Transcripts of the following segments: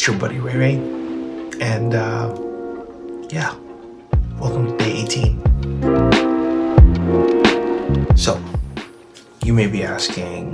It's your buddy Ray Ray, and yeah, welcome to day 18. So, you may be asking,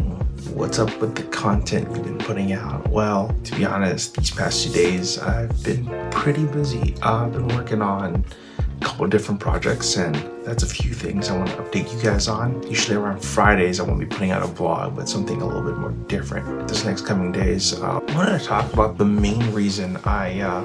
what's up with the content you've been putting out? Well, to be honest, these past 2 days I've been pretty busy. I've been working on a couple of different projects, and that's a few things I want to update you guys on. Usually around Fridays I won't be putting out a vlog, but something a little bit more different this next coming days. I wanted to talk about the main reason I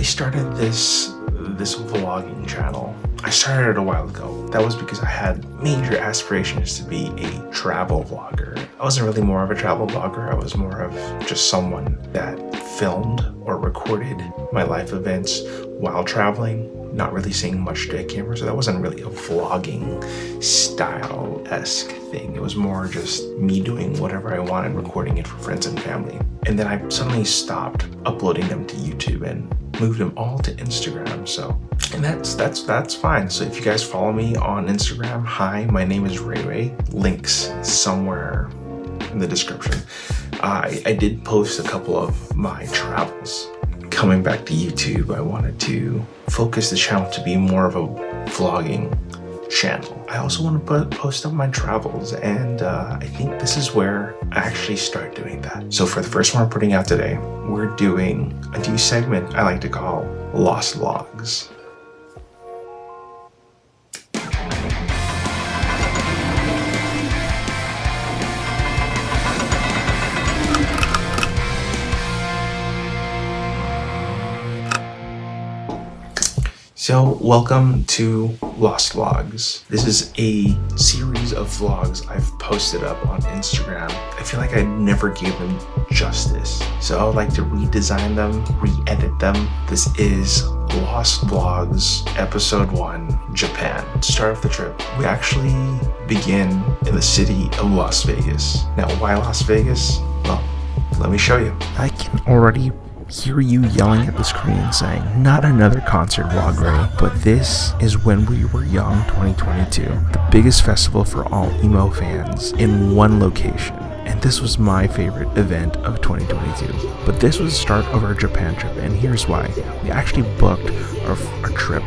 started this vlogging channel. I started it a while ago. That was because I had major aspirations to be a travel vlogger. I wasn't really more of a travel vlogger. I was more of just someone that filmed or recorded my life events while traveling, not really seeing much to a camera. So that wasn't really a vlogging style-esque thing. It was more just me doing whatever I wanted, recording it for friends and family. And then I suddenly stopped uploading them to YouTube and moved them all to Instagram. So, and that's fine. So if you guys follow me on Instagram, hi, my name is Ray Ray. Links somewhere in the description. I did post a couple of my travels. Coming back to YouTube, I wanted to focus the channel to be more of a vlogging channel. I also want to post up my travels, and I think this is where I actually start doing that. So for the first one I'm putting out today, we're doing a new segment I like to call Lost Vlogs. So welcome to Lost Vlogs. This is a series of vlogs I've posted up on Instagram. I feel like I never gave them justice. So I would like to redesign them, re-edit them. This is Lost Vlogs Episode 1, Japan. To start off the trip, we actually begin in the city of Las Vegas. Now, why Las Vegas? Well, let me show you. I can already hear you yelling at the screen saying, not another concert vlog, Ray. But this is When We Were Young 2022, the biggest festival for all emo fans in one location. And this was my favorite event of 2022. But this was the start of our Japan trip, and here's why. We actually booked our trip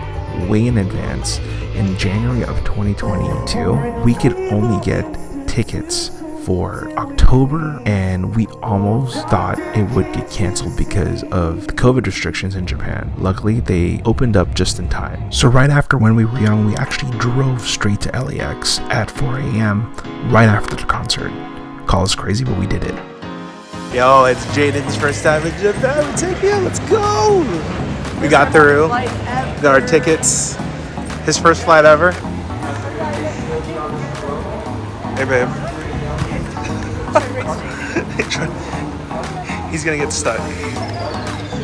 way in advance. In January of 2022, we could only get tickets for October, and we almost thought it would get canceled because of the COVID restrictions in Japan. Luckily, they opened up just in time. So right after When We Were Young, we actually drove straight to LAX at 4 a.m. right after the concert. Call us crazy, but we did it. Yo, it's Jaden's first time in Japan. Take you, let's go! We got through, got our tickets. His first flight ever. Hey, babe. He's gonna get stuck.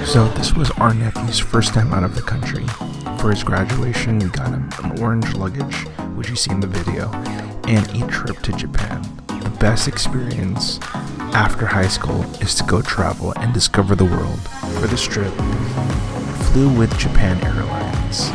So this was our nephew's first time out of the country. For his graduation, we got him an orange luggage, which you see in the video, and a trip to Japan. The best experience after high school is to go travel and discover the world. For this trip, we flew with Japan Airlines.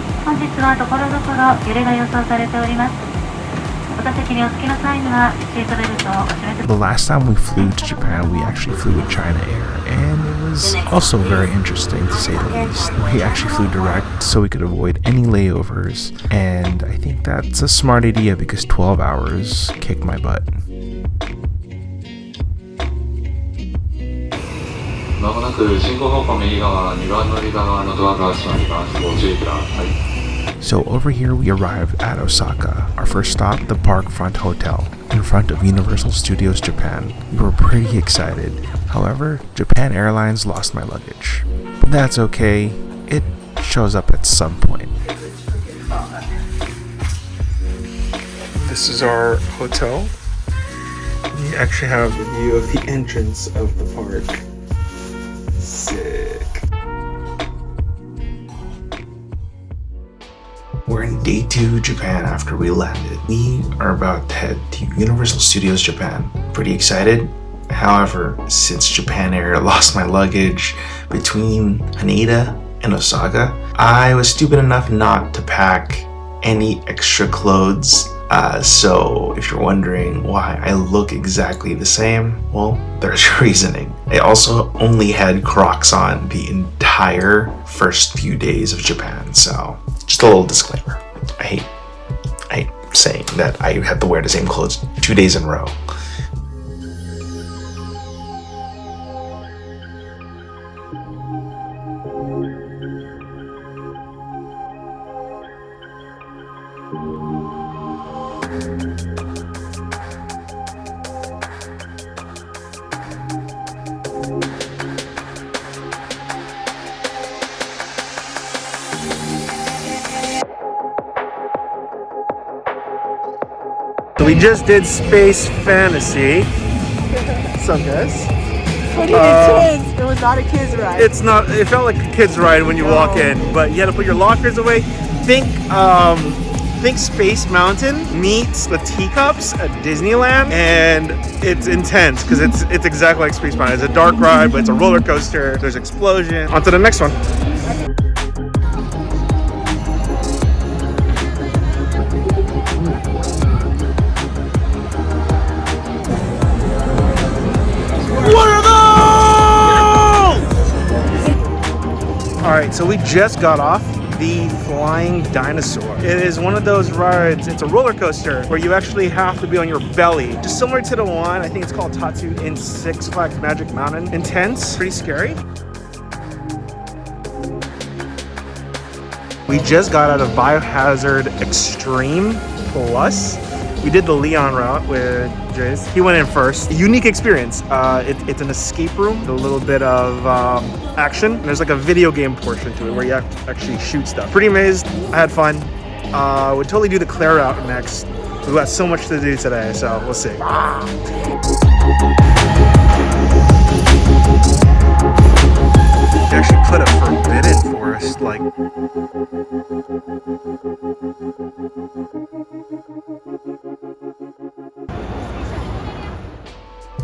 The last time we flew to Japan, we actually flew with China Air, and it was also very interesting, to say the least. We actually flew direct so we could avoid any layovers, and I think that's a smart idea because 12 hours kicked my butt. So over here we arrived at Osaka. Our first stop, the Parkfront Hotel, in front of Universal Studios Japan. We were pretty excited. However, Japan Airlines lost my luggage. But that's okay, it shows up at some point. This is our hotel. We actually have a view of the entrance of the park. Sick. We're in day 2 Japan after we landed. We are about to head to Universal Studios Japan. Pretty excited. However, since Japan Air lost my luggage between Haneda and Osaka, I was stupid enough not to pack any extra clothes So if you're wondering why I look exactly the same, well, there's reasoning. I also only had Crocs on the entire first few days of Japan, so just a little disclaimer. I hate saying that I have to wear the same clothes 2 days in a row. We just did Space Fantasy. What's up, guys? What do you mean kids? It was not a kids ride. It's not. It felt like a kid's ride when you walk in, but you had to put your lockers away. Think Space Mountain meets the teacups at Disneyland, and it's intense because it's exactly like Space Mountain. It's a dark ride, but it's a roller coaster. There's explosion. On to the next one. Alright, so we just got off the Flying Dinosaur. It is one of those rides, it's a roller coaster where you actually have to be on your belly. Just similar to the one, I think it's called Tatsu in Six Flags Magic Mountain. Intense, pretty scary. We just got out of Biohazard Extreme Plus. We did the Leon route with Jace. He went in first. Unique experience. It's an escape room, a little bit of action. And there's like a video game portion to it where you have to actually shoot stuff. Pretty amazed. I had fun. Would totally do the Claire route next. We've got so much to do today, so we'll see. They actually put a forbidden forest, like...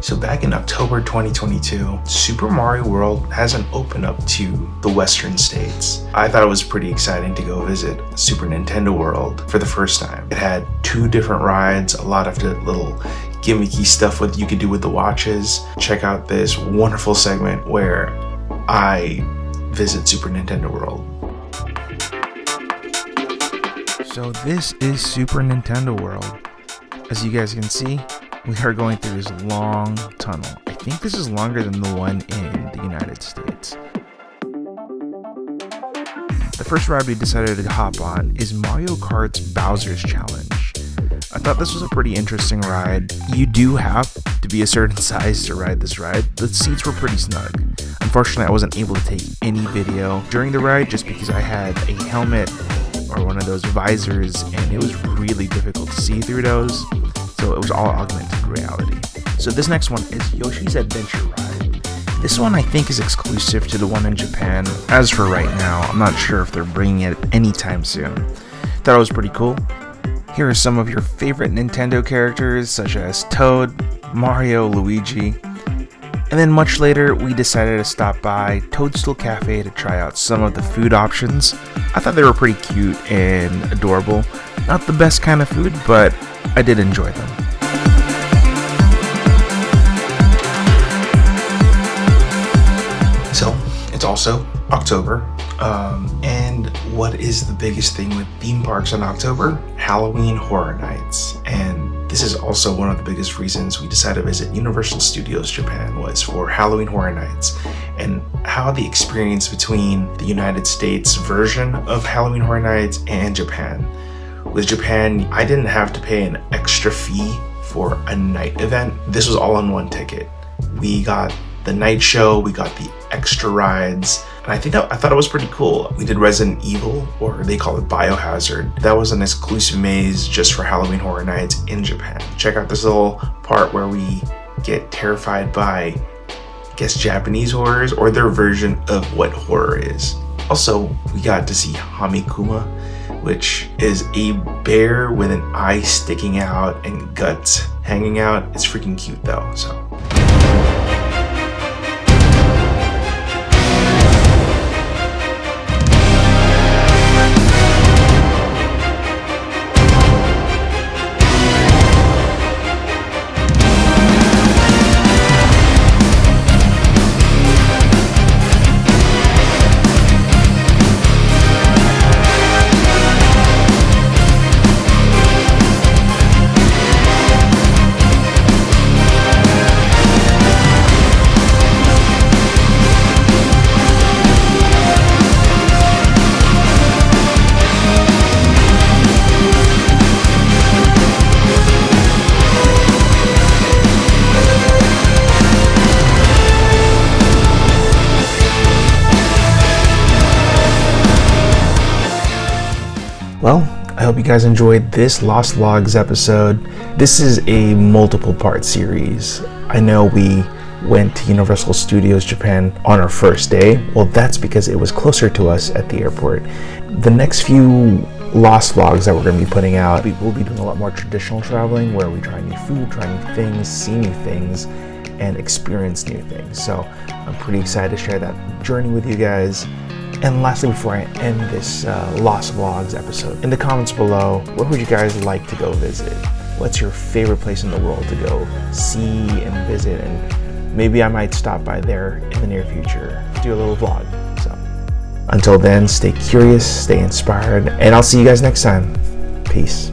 So back in October 2022, Super Mario World hasn't opened up to the Western states. I thought it was pretty exciting to go visit Super Nintendo World for the first time. It had 2 different rides, a lot of the little gimmicky stuff with you could do with the watches. Check out this wonderful segment where I visit Super Nintendo World. So this is Super Nintendo World. As you guys can see, we are going through this long tunnel. I think this is longer than the one in the United States. The first ride we decided to hop on is Mario Kart's Bowser's Challenge. I thought this was a pretty interesting ride. You do have to be a certain size to ride this ride. The seats were pretty snug. Unfortunately, I wasn't able to take any video during the ride just because I had a helmet or one of those visors and it was really difficult to see through those. So it was all augmented reality. So this next one is Yoshi's Adventure Ride. This one I think is exclusive to the one in Japan. As for right now, I'm not sure if they're bringing it anytime soon. Thought it was pretty cool. Here are some of your favorite Nintendo characters such as Toad, Mario, Luigi. And then much later, we decided to stop by Toadstool Cafe to try out some of the food options. I thought they were pretty cute and adorable. Not the best kind of food, but I did enjoy them. So it's also October, and what is the biggest thing with theme parks in October? Halloween Horror Nights. And this is also one of the biggest reasons we decided to visit Universal Studios Japan was for Halloween Horror Nights, and how the experience between the United States version of Halloween Horror Nights and Japan. With Japan, I didn't have to pay an extra fee for a night event. This was all in one ticket. We got the night show, we got the extra rides, and I thought it was pretty cool. We did Resident Evil, or they call it Biohazard. That was an exclusive maze just for Halloween Horror Nights in Japan. Check out this little part where we get terrified by, I guess, Japanese horrors, or their version of what horror is. Also, we got to see Hamikuma, which is a bear with an eye sticking out and guts hanging out. It's freaking cute though, so. Well, I hope you guys enjoyed this Lost Vlogs episode. This is a multiple part series. I know we went to Universal Studios Japan on our first day. Well, that's because it was closer to us at the airport. The next few Lost Vlogs that we're going to be putting out, we'll be doing a lot more traditional traveling where we try new food, try new things, see new things, and experience new things. So I'm pretty excited to share that journey with you guys. And lastly, before I end this Lost Vlogs episode, in the comments below, where would you guys like to go visit? What's your favorite place in the world to go see and visit? And maybe I might stop by there in the near future, do a little vlog. So until then, stay curious, stay inspired, and I'll see you guys next time. Peace.